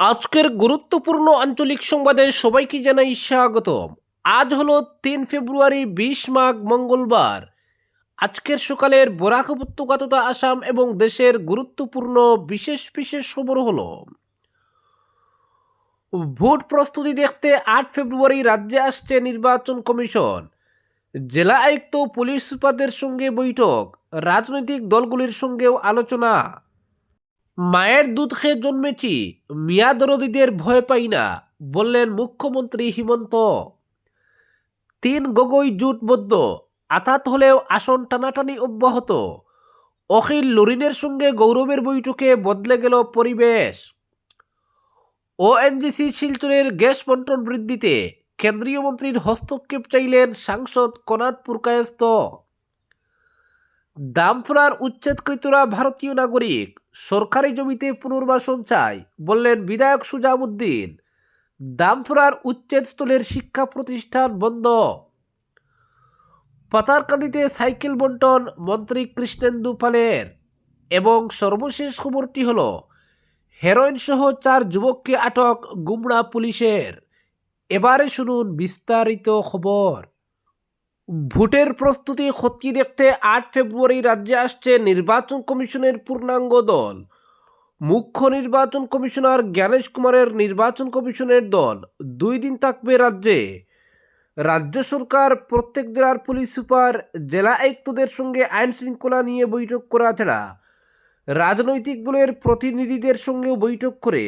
আজকের গুরুত্বপূর্ণ আঞ্চলিক সংবাদে সবাইকে জানাই স্বাগতম। আজ হলো 3 ফেব্রুয়ারি 20 মাঘ মঙ্গলবার। আজকের সকালের বরাক উপত্যকা তথা আসাম এবং দেশের গুরুত্বপূর্ণ বিশেষ বিশেষ খবর হলো: ভোট প্রস্তুতি দেখতে 8 ফেব্রুয়ারি রাজ্যে আসছে নির্বাচন কমিশন। জেলা আয়ুক্ত পুলিশ সুপারদের সঙ্গে বৈঠক, রাজনৈতিক দলগুলির সঙ্গেও আলোচনা। মায়ের দুধ খেয়ে জন্মেছি, মিয়া দরদিদের ভয় পাই না, বললেন মুখ্যমন্ত্রী হিমন্ত। 3 গগৈ জোটবদ্ধ, আতাত হলেও আসন টানাটানি অব্যাহত। অখিল লরিনের সঙ্গে গৌরবের বৈঠকে বদলে গেল পরিবেশ। ওএনজিসি শিলচরের গ্যাস বন্টন বৃদ্ধিতে কেন্দ্রীয় মন্ত্রীর হস্তক্ষেপ চাইলেন সাংসদ কনাদ পুরকায়স্থ। দামফলার উচ্ছেদকৃতরা ভারতীয় নাগরিক, সরকারি জমিতে পুনর্বাসন চাই, বললেন বিধায়ক সুজামুদ্দিন। দামফলার উচ্ছেদস্থলের শিক্ষা প্রতিষ্ঠান বন্ধ। পাতারকান্দিতে সাইকেল বন্টন মন্ত্রী কৃষ্ণেন্দু পালের। এবং সর্বশেষ খবরটি হল, হেরোইন সহ 4 যুবককে আটক গুমড়া পুলিশের। এবারে শুনুন বিস্তারিত খবর। ভোটের প্রস্তুতি খতিয়ে দেখতে 8 ফেব্রুয়ারি রাজ্যে আসছে নির্বাচন কমিশনের পূর্ণাঙ্গ দল। মুখ্য নির্বাচন কমিশনার জ্ঞানেশ কুমারের নির্বাচন কমিশনের দল 2 দিন থাকবে রাজ্যে। রাজ্য সরকার প্রত্যেক জেলার পুলিশ সুপার, জেলা আয়ুক্তদের সঙ্গে আইন শৃঙ্খলা নিয়ে বৈঠক করা ছাড়া রাজনৈতিক দলের প্রতিনিধিদের সঙ্গেও বৈঠক করে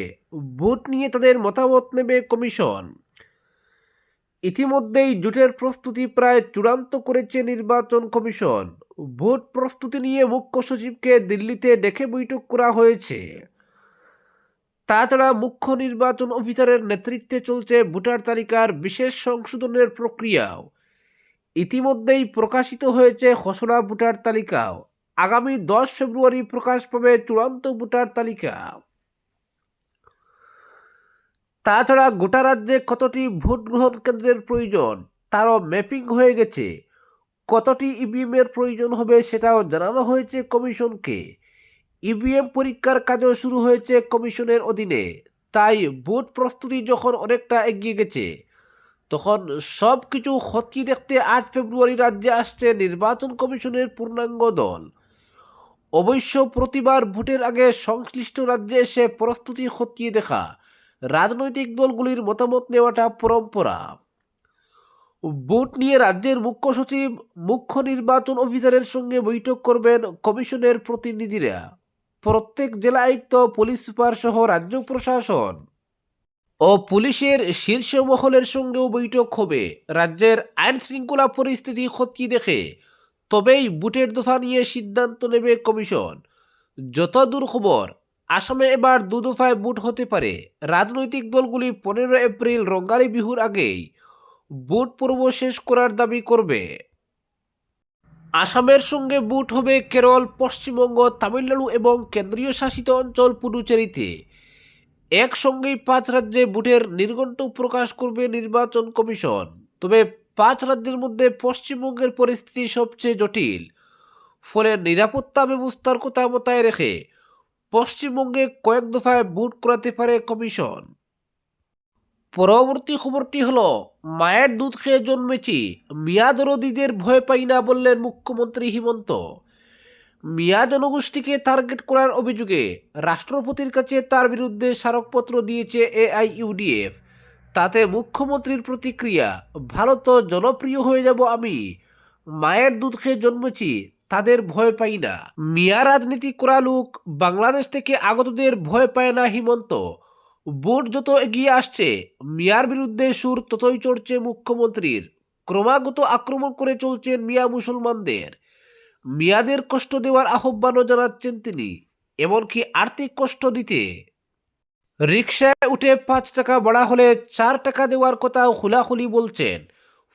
ভোট নিয়ে তাদের মতামত নেবে কমিশন। ইতিমধ্যেই জোটের প্রস্তুতি প্রায় চূড়ান্ত করেছে নির্বাচন কমিশন। ভোট প্রস্তুতি নিয়ে মুখ্য সচিবকে দিল্লিতে ডেকে বৈঠক করা হয়েছে। তাছাড়া মুখ্য নির্বাচন অফিসারের নেতৃত্বে চলছে ভোটার তালিকার বিশেষ সংশোধনের প্রক্রিয়াও। ইতিমধ্যেই প্রকাশিত হয়েছে খসড়া ভোটার তালিকাও। আগামী 10 ফেব্রুয়ারি প্রকাশ পাবে চূড়ান্ত ভোটার তালিকা। তাছাড়া গোটা রাজ্যে কতটি ভোট গ্রহণ কেন্দ্রের প্রয়োজন তারও ম্যাপিং হয়ে গেছে। কতটি ইভিএমের প্রয়োজন হবে সেটাও জানানো হয়েছে কমিশনকে। ইভিএম পরীক্ষার কাজও শুরু হয়েছে কমিশনের অধীনে। তাই ভোট প্রস্তুতি যখন অনেকটা এগিয়ে গেছে, তখন সব কিছু খতিয়ে দেখতে 8 ফেব্রুয়ারি রাজ্যে আসছে নির্বাচন কমিশনের পূর্ণাঙ্গ দল। অবশ্য প্রতিবার ভোটের আগে সংশ্লিষ্ট রাজ্যে এসে প্রস্তুতি খতিয়ে দেখা, রাজনৈতিক দলগুলির মতামত নেওয়াটা পরম্পরা। ভোট নিয়ে রাজ্যের মুখ্য সচিব, মুখ্য নির্বাচন অফিসারের সঙ্গে বৈঠক করবেন কমিশনের প্রতিনিধিরা। প্রত্যেক জেলা আয়ুক্ত, পুলিশ সুপার সহ রাজ্য প্রশাসন ও পুলিশের শীর্ষ মহলের সঙ্গেও বৈঠক হবে। রাজ্যের আইন শৃঙ্খলা পরিস্থিতি খতিয়ে দেখে তবেই ভোটের দফা নিয়ে সিদ্ধান্ত নেবে কমিশন। যতদূর খবর, আসামে এবার 2 দফায় ভোট হতে পারে। রাজনৈতিক দলগুলি 15 এপ্রিল রঙ্গালী বিহুর আগেই ভোট পর্ব শেষ করার দাবি করবে। আসামের সঙ্গে ভোট হবে কেরল, পশ্চিমবঙ্গ, তামিলনাড়ু এবং কেন্দ্রীয় শাসিত অঞ্চল পুডুচেরিতে। একসঙ্গেই 5 রাজ্যে ভোটের নির্ঘণ্ট প্রকাশ করবে নির্বাচন কমিশন। তবে 5 রাজ্যের মধ্যে পশ্চিমবঙ্গের পরিস্থিতি সবচেয়ে জটিল। ফলে নিরাপত্তা ব্যবস্থার কথা মাথায় রেখে পশ্চিমবঙ্গে কয়েক দফায় ভোট করাতে পারে কমিশন। পরবর্তী খবরটি হলো, মায়ের দুধ খেয়ে জন্মেছি, মিয়া দরদিদের ভয় পাই না, বললেন মুখ্যমন্ত্রী হিমন্ত। মিয়া জনগোষ্ঠীকে টার্গেট করার অভিযোগে রাষ্ট্রপতির কাছে তার বিরুদ্ধে স্মারকপত্র দিয়েছে এআইইউডিএফ। তাতে মুখ্যমন্ত্রীর প্রতিক্রিয়া, ভালো তো জনপ্রিয় হয়ে যাব আমি, মায়ের দুধ খেয়ে জন্মেছি, তাদের ভয় পাই না। মিয়া রাজনীতি করা লোক বাংলাদেশ থেকে আগতদের ভয় পায় না হিমন্ত। ভোট যত এগিয়ে আসছে, মিয়ার বিরুদ্ধে সুর ততই চড়ছে মুখ্যমন্ত্রীর। ক্রমাগত আক্রমণ করে চলছেন মিয়া মুসলমানদের। মিয়াদের কষ্ট দেওয়ার আহ্বানও জানাচ্ছেন তিনি, এমনকি আর্থিক কষ্ট দিতে। রিকশায় উঠে 5 টাকা বাড়া হলে 4 টাকা দেওয়ার কথাও খোলাখুলি বলছেন।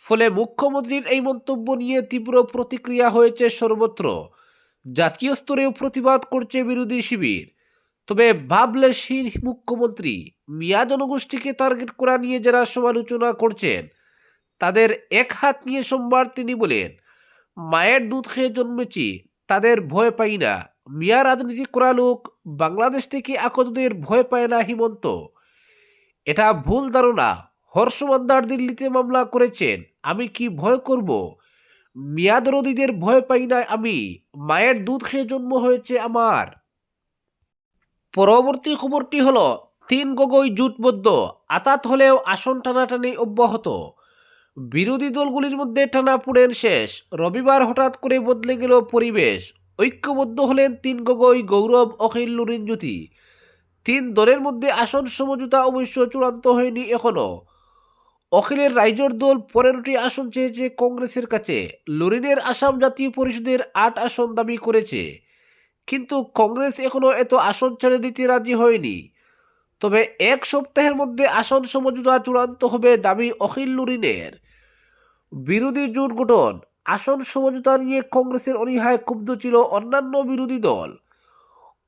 ফলে মুখ্যমন্ত্রীর এই মন্তব্য নিয়ে তীব্র প্রতিক্রিয়া হয়েছে সর্বত্র। জাতীয় স্তরেও প্রতিবাদ করছে বিরোধী শিবির। তবে ভাবলেশহীন মুখ্যমন্ত্রী মিয়া জনগোষ্ঠীকে টার্গেট করা নিয়ে যারা সমালোচনা করছেন, তাদের এক হাত নিয়ে সোমবার তিনি বলেন, মায়ের দুধ খেয়ে জন্মেছি, তাদের ভয় পাই না। মিয়া রাজনীতি করা লোক বাংলাদেশ থেকে আগতদের ভয় পায় না হিমন্ত। এটা ভুল ধারণা। হর্ষ মান্দার দিল্লিতে মামলা করেছেন। আমি কি ভয় করব? মিয়াদরদিদের ভয় পাই না আমি। মায়ের দুধ খেয়ে জন্ম হয়েছে আমার। পরবর্তী খবরটি হলো, 3 গগৈ জোটবদ্ধ, আতাত হলেও আসন টানাটানি অব্যাহত। বিরোধী দলগুলির মধ্যে টানাপোড়েন শেষ। রবিবার হঠাৎ করে বদলে গেল পরিবেশ। ঐক্যবদ্ধ হলেন 3 গগৈ, গৌরব, অখিল, লুরিন জ্যোতি। 3 দলের মধ্যে আসন সমঝোতা অবশ্য চূড়ান্ত হয়নি এখনো। অখিলের রাইজোর দল 15টি আসন চেয়েছে কংগ্রেসের কাছে। লুরিনের আসাম জাতীয় পরিষদের 8 আসন দাবি করেছে, কিন্তু কংগ্রেস এখনো এত আসন ছেড়ে দিতে রাজি হয়নি। তবে 1 সপ্তাহের মধ্যে আসন সমঝোতা চূড়ান্ত হবে দাবি অখিল লুরিনের। বিরোধী জোট গঠন, আসন সমঝোতা নিয়ে কংগ্রেসের অনীহায় ক্ষুব্ধ ছিল অন্যান্য বিরোধী দল।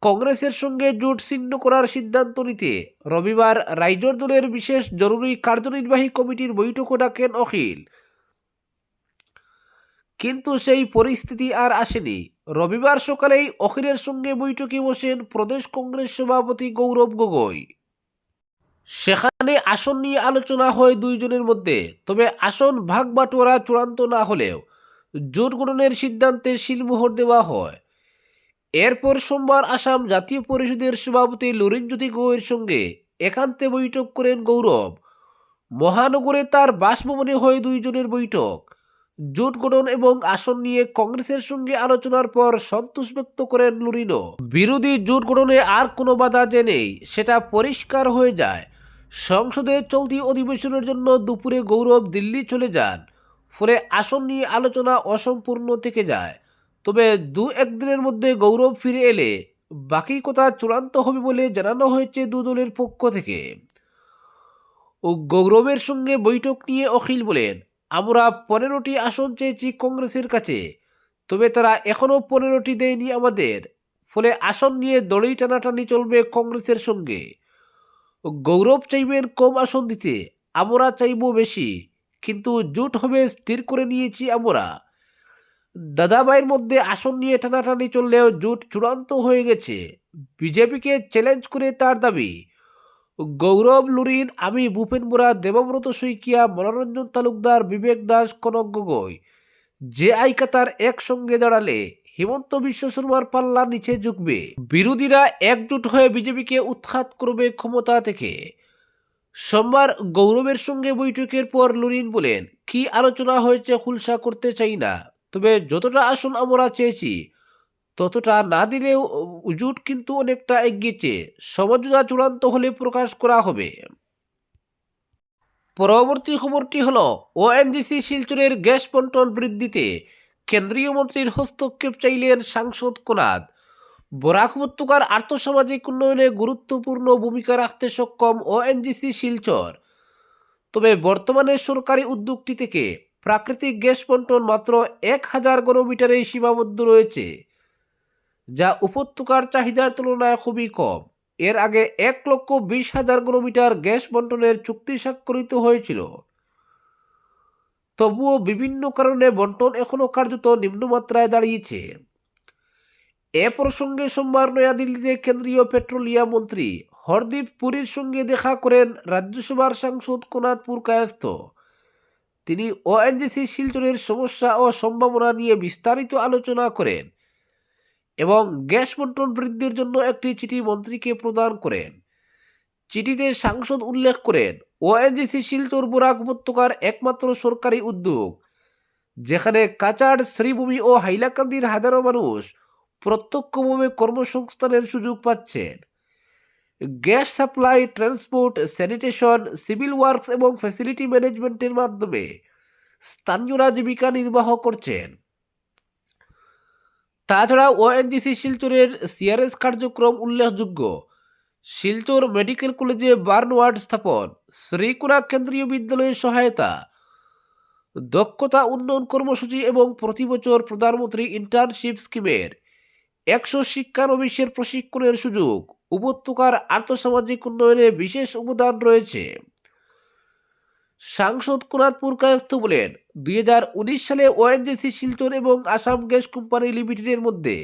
কংগ্রেসের সঙ্গে জোট ছিন্ন করার সিদ্ধান্ত নিতে রবিবার রাইজোর দলের বিশেষ জরুরি কার্যনির্বাহী কমিটির বৈঠকও ডাকেন অখিল, কিন্তু সেই পরিস্থিতি আর আসেনি। রবিবার সকালেই অখিলের সঙ্গে বৈঠকে বসেন প্রদেশ কংগ্রেস সভাপতি গৌরব গগৈ। সেখানে আসন নিয়ে আলোচনা হয় দুইজনের মধ্যে। তবে আসন ভাগ বাটোয়ারা চূড়ান্ত না হলেও জোট গঠনের সিদ্ধান্তে সিলমোহর দেওয়া হয়। এরপর সোমবার আসাম জাতীয় পরিষদের সভাপতি লুরিন জ্যোতি গগৈর সঙ্গে একান্তে বৈঠক করেন গৌরব। মহানগরে তার বাসভবনে হয় দুইজনের বৈঠক। জোট গঠন এবং আসন নিয়ে কংগ্রেসের সঙ্গে আলোচনার পর সন্তোষ ব্যক্ত করেন লুরিনও। বিরোধী জোট গঠনে আর কোনো বাধা যে নেই সেটা পরিষ্কার হয়ে যায়। সংসদের চলতি অধিবেশনের জন্য দুপুরে গৌরব দিল্লি চলে যান, ফলে আসন নিয়ে আলোচনা অসম্পূর্ণ থেকে যায়। তবে 2-1 দিনের মধ্যে গৌরব ফিরে এলে বাকি কথা চূড়ান্ত হবে বলে জানানো হয়েছে দুদলের পক্ষ থেকে। ও গৌরবের সঙ্গে বৈঠক নিয়ে অখিল বলেন, আমরা 15টি আসন চেয়েছি কংগ্রেসের কাছে, তবে তারা এখনো 15টি দেয়নি আমাদের। ফলে আসন নিয়ে দড়ি টানাটানি চলবে কংগ্রেসের সঙ্গে। গৌরব চাইবেন কম আসন দিতে, আমরা চাইব বেশি, কিন্তু জোট হবে স্থির করে নিয়েছি আমরা। দাদাভাইয়ের মধ্যে আসন নিয়ে টানাটানি চললেও জোট চূড়ান্ত হয়ে গেছে। বিজেপিকে চ্যালেঞ্জ করে তার দাবি, গৌরব, লুরিন, আমি, ভূপেন বোরা, দেবব্রত শইকিয়া, মনোরঞ্জন তালুকদার, বিবেক দাস, কনক গগৈ, যে আইকাতার একসঙ্গে দাঁড়ালে হিমন্ত বিশ্ব শর্মার পাল্লা নিচে ঝুঁকবে। বিরোধীরা একজোট হয়ে বিজেপিকে উৎখাত করবে ক্ষমতা থেকে। সোমবার গৌরবের সঙ্গে বৈঠকের পর লুরিন বলেন, কি আলোচনা হয়েছে খুলসা করতে চাই না, তবে যতটা আসন আমরা চেয়েছি ততটা না দিলেও জোট কিন্তু অনেকটা এগিয়েছে। সমঝোতা চূড়ান্ত হলে প্রকাশ করা হবে। পরবর্তী খবরটি হল, ওএনজিসি শিলচরের গ্যাস বন্টন বৃদ্ধিতে কেন্দ্রীয় মন্ত্রীর হস্তক্ষেপ চাইলেন সাংসদ কোনাদ। বরাক উপত্যকার আর্থসামাজিক উন্নয়নে গুরুত্বপূর্ণ ভূমিকা রাখতে সক্ষম ওএনজিসি শিলচর। তবে বর্তমানে সরকারি উদ্যোগটি থেকে প্রাকৃতিক গ্যাস বন্টন মাত্র 1000 ঘনমিটারেই সীমাবদ্ধ রয়েছে, যা উপত্যকার চাহিদার তুলনায় খুবই কম। এর আগে 1,20,000 ঘনমিটার গ্যাস বন্টনের চুক্তি স্বাক্ষরিত হয়েছিল। তবুও বিভিন্ন কারণে বন্টন এখনো কার্যত নিম্নমাত্রায় দাঁড়িয়েছে। এ প্রসঙ্গে সোমবার নয়াদিল্লিতে কেন্দ্রীয় পেট্রোলিয়াম মন্ত্রী হরদীপ পুরীর সঙ্গে দেখা করেন রাজ্যসভার সাংসদ কোনাদ পুরকায়স্থ। তিনি ওএনজিসি শিলচরের সমস্যা ও সম্ভাবনা নিয়ে বিস্তারিত আলোচনা করেন এবং গ্যাস বন্টন বৃদ্ধির জন্য একটি চিঠি মন্ত্রীকে প্রদান করেন। চিঠিতে সাংসদ উল্লেখ করেন, ওএনজিসি শিলচর বরাক উপত্যকার একমাত্র সরকারি উদ্যোগ, যেখানে কাছাড়, শ্রীভূমি ও হাইলাকান্দির হাজারো মানুষ প্রত্যক্ষভাবে কর্মসংস্থানের সুযোগ পাচ্ছেন। Gas supply, transport, sanitation, civil works এবং ফ্যাসিলিটি ম্যানেজমেন্টের মাধ্যমে স্থানীয়রা জীবিকা নির্বাহ করছেন। তাছাড়া ওএনজিসি শিলচরের সিআরএস কার্যক্রম উল্লেখযোগ্য। শিলচর মেডিকেল কলেজে বার্ন ওয়ার্ড স্থাপন, শ্রীকুড়া কেন্দ্রীয় বিদ্যালয়ের সহায়তা, দক্ষতা উন্নয়ন কর্মসূচি এবং প্রতি বছর প্রধানমন্ত্রী ইন্টার্নশিপ স্কিমের 100 শিক্ষানবিশের প্রশিক্ষণের সুযোগ, উপত্যকার আর্থসামাজিক উন্নয়নে বিশেষ অবদান রয়েছে। সাংসদ কোনাদ পুরকায়স্থ বলেন, 2019 সালে ওএনজিসি শিলচর এবং আসাম গ্যাস কোম্পানি লিমিটেডের মধ্যে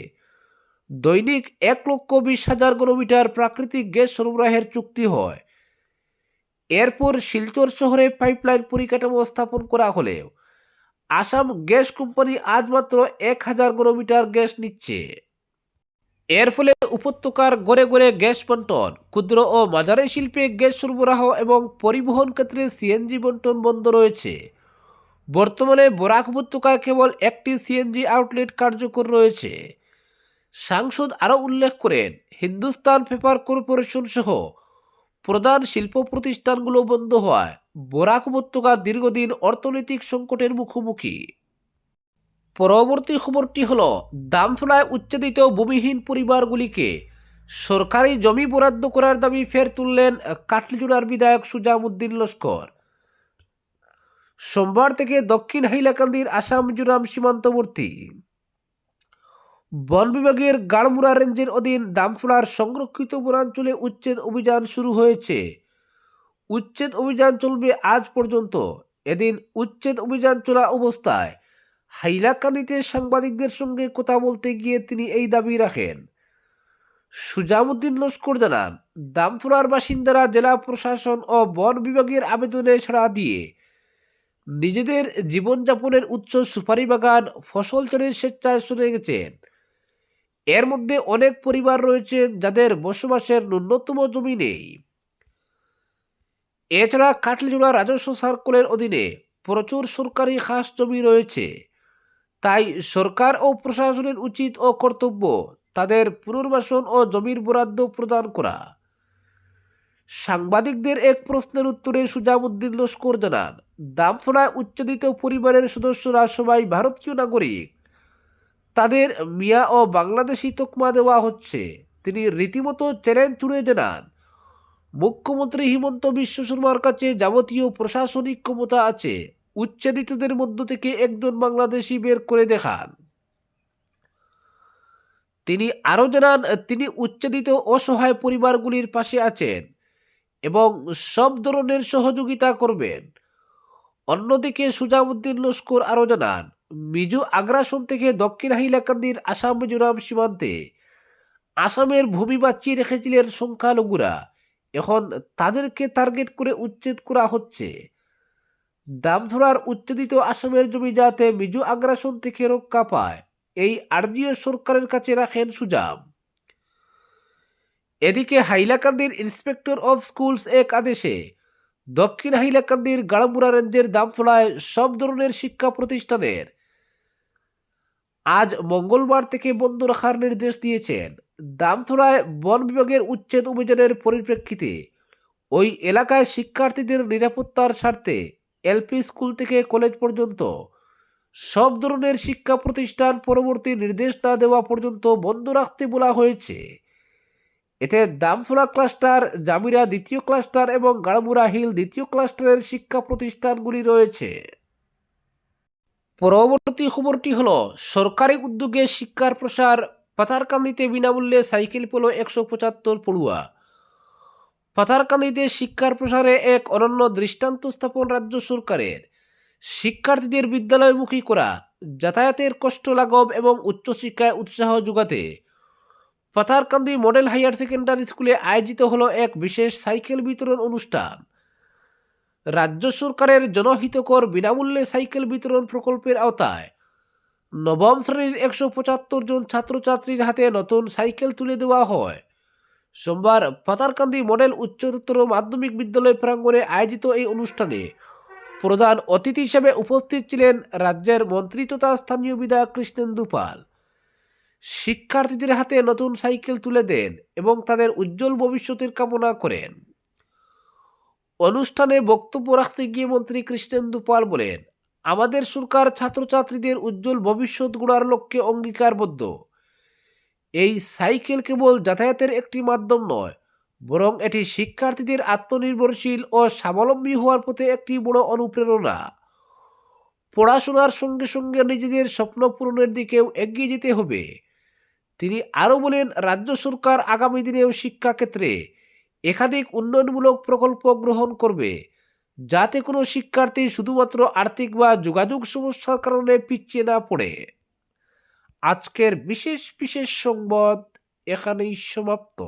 দৈনিক 1,20,000 ঘনমিটার প্রাকৃতিক গ্যাস সরবরাহের চুক্তি হয়। এরপর শিলচর শহরে পাইপলাইন পরিকাঠামো স্থাপন করা হলেও আসাম গ্যাস কোম্পানি আজ মাত্র 1000 ঘনমিটার গ্যাস নিচ্ছে। এর ফলে উপত্যকার গড়ে গড়ে গ্যাস বন্টন, ক্ষুদ্র ও মাঝারি শিল্পে গ্যাস সরবরাহ এবং পরিবহন ক্ষেত্রে সিএনজি বন্টন বন্ধ রয়েছে। বর্তমানে বরাক উপত্যকায় কেবল একটি সিএনজি আউটলেট কার্যকর রয়েছে। সাংসদ আরও উল্লেখ করেন, হিন্দুস্তান পেপার কর্পোরেশন সহ প্রধান শিল্প প্রতিষ্ঠানগুলো বন্ধ হওয়ায় বরাক উপত্যকা দীর্ঘদিন অর্থনৈতিক সংকটের মুখোমুখি। পরবর্তী খবরটি হল, দামতলায় উচ্ছেদিত ভূমিহীন পরিবারগুলিকে সরকারি জমি বরাদ্দ করার দাবি ফের তুললেন কাটলিজোড়ার বিধায়ক সুজামউদ্দিন লস্কর। সোমবার থেকে দক্ষিণ হাইলাকান্দির আসাম মিজোরাম সীমান্তবর্তী বন বিভাগের গাড়মুড়া রেঞ্জের অধীন দামতলার সংরক্ষিত বনাঞ্চলে উচ্ছেদ অভিযান শুরু হয়েছে। উচ্ছেদ অভিযান চলবে আজ পর্যন্ত। এদিন উচ্ছেদ অভিযান চলা অবস্থায় হাইলাকান্দিতে সাংবাদিকদের সঙ্গে কথা বলতে গিয়ে তিনি এই দাবি রাখেন। সুজামউদ্দিন লস্কর জানান, দামতলার বাসিন্দারা জেলা প্রশাসন ও বন বিভাগের আবেদনে সাড়া দিয়ে নিজেদের জীবনযাপনের উৎস সুপারি বাগান, ফসল চাষের স্বেচ্ছায় সরে গেছেন। এর মধ্যে অনেক পরিবার রয়েছে যাদের বসবাসের ন্যূনতম জমি নেই। এছাড়া কাটলিজোড়া রাজস্ব সার্কেলের অধীনে প্রচুর সরকারি খাস জমি রয়েছে। তাই সরকার ও প্রশাসনের উচিত ও কর্তব্য তাদের পুনর্বাসন ও জমির বরাদ্দ প্রদান করা। সাংবাদিকদের এক প্রশ্নের উত্তরে সুজামউদ্দিন লস্কর জানান, দামতলায় উচ্ছেদিত পরিবারের সদস্যরা সবাই ভারতীয় নাগরিক। তাদের মিয়া ও বাংলাদেশি তকমা দেওয়া হচ্ছে। তিনি রীতিমতো চ্যালেঞ্জ ছুড়ে জানান, মুখ্যমন্ত্রী হিমন্ত বিশ্ব শর্মার কাছে যাবতীয় প্রশাসনিক ক্ষমতা আছে, উচ্ছেদিতদের মধ্য থেকে একজন বাংলাদেশি বের করে দেখান। তিনি আরও জানান, তিনি উচ্ছেদিত অসহায় পরিবারগুলির পাশে আছেন এবং সব ধরনের সহযোগিতা করবেন। অন্যদিকে সুজামউদ্দিন লস্কর আরও জানান, মিজো আগ্রাসন থেকে দক্ষিণ হাইলাকান্দির আসাম মিজোরাম সীমান্তে আসামের ভূমি বাঁচিয়ে রেখেছিলেন সংখ্যালঘুরা। এখন তাদেরকে টার্গেট করে উচ্ছেদ করা হচ্ছে। দামতলার উচ্ছেদিত আসামের জমি যাতে মিজো আগ্রাসন থেকে রক্ষা পায়, এই আর্জিও সরকারের কাছে রাখেন সুজাম। এদিকে হাইলাকান্দির ইন্সপেক্টর অফ স্কুলস এক আদেশে দক্ষিণ হাইলাকান্দির গাড়মুড়া রেঞ্জের দামতলায় সব ধরনের শিক্ষা প্রতিষ্ঠানের আজ মঙ্গলবার থেকে বন্ধ রাখার নির্দেশ দিয়েছেন। দামতলায় বন বিভাগের উচ্ছেদ অভিযানের পরিপ্রেক্ষিতে ওই এলাকায় শিক্ষার্থীদের নিরাপত্তার স্বার্থে এলপি স্কুল থেকে কলেজ পর্যন্ত সব ধরনের শিক্ষা প্রতিষ্ঠান পরবর্তী নির্দেশ না দেওয়া পর্যন্ত বন্ধ রাখতে বলা হয়েছে। এতে দামতলা ক্লাস্টার, জামিরা দ্বিতীয় ক্লাস্টার এবং গাড়মুড়া হিল দ্বিতীয় ক্লাস্টারের শিক্ষা প্রতিষ্ঠানগুলি রয়েছে। পরবর্তী খবরটি হল, সরকারি উদ্যোগে শিক্ষার প্রসার। পাথারকান্দিতে বিনামূল্যে সাইকেল পেল 175 পড়ুয়া। পাথারকান্দিতে শিক্ষার প্রসারে এক অনন্য দৃষ্টান্ত স্থাপন রাজ্য সরকারের। শিক্ষার্থীদের বিদ্যালয়মুখী করা, যাতায়াতের কষ্ট লাঘব এবং উচ্চশিক্ষায় উৎসাহ যোগাতে পাথারকান্দি মডেল হায়ার সেকেন্ডারি স্কুলে আয়োজিত হলো এক বিশেষ সাইকেল বিতরণ অনুষ্ঠান। রাজ্য সরকারের জনহিতকর বিনামূল্যে সাইকেল বিতরণ প্রকল্পের আওতায় নবম শ্রেণীর 175 জন ছাত্রছাত্রীর হাতে নতুন সাইকেল তুলে দেওয়া হয়। সোমবার পাথারকান্দি মডেল উচ্চতর মাধ্যমিক বিদ্যালয় প্রাঙ্গণে আয়োজিত এই অনুষ্ঠানে প্রধান অতিথি হিসেবে উপস্থিত ছিলেন রাজ্যের মন্ত্রী তথা স্থানীয় বিধায়ক কৃষ্ণেন্দু পাল। শিক্ষার্থীদের হাতে নতুন সাইকেল তুলে দেন এবং তাদের উজ্জ্বল ভবিষ্যতের কামনা করেন। অনুষ্ঠানে বক্তব্য রাখতে গিয়ে মন্ত্রী কৃষ্ণেন্দু পাল বলেন, আমাদের সরকার ছাত্রছাত্রীদের উজ্জ্বল ভবিষ্যৎ গড়ার লক্ষ্যে অঙ্গীকারবদ্ধ। এই সাইকেল কেবল যাতায়াতের একটি মাধ্যম নয়, বরং এটি শিক্ষার্থীদের আত্মনির্ভরশীল ও স্বাবলম্বী হওয়ার পথে একটি বড় অনুপ্রেরণা। পড়াশোনার সঙ্গে সঙ্গে নিজেদের স্বপ্ন পূরণের দিকেও এগিয়ে যেতে হবে। তিনি আরও বলেন, রাজ্য সরকার আগামী দিনেও শিক্ষাক্ষেত্রে একাধিক উন্নয়নমূলক প্রকল্প গ্রহণ করবে, যাতে কোনো শিক্ষার্থী শুধুমাত্র আর্থিক বা যোগাযোগ সমস্যার কারণে পিছিয়ে না পড়ে। আজকের বিশেষ সংবাদ এখানেই সমাপ্ত।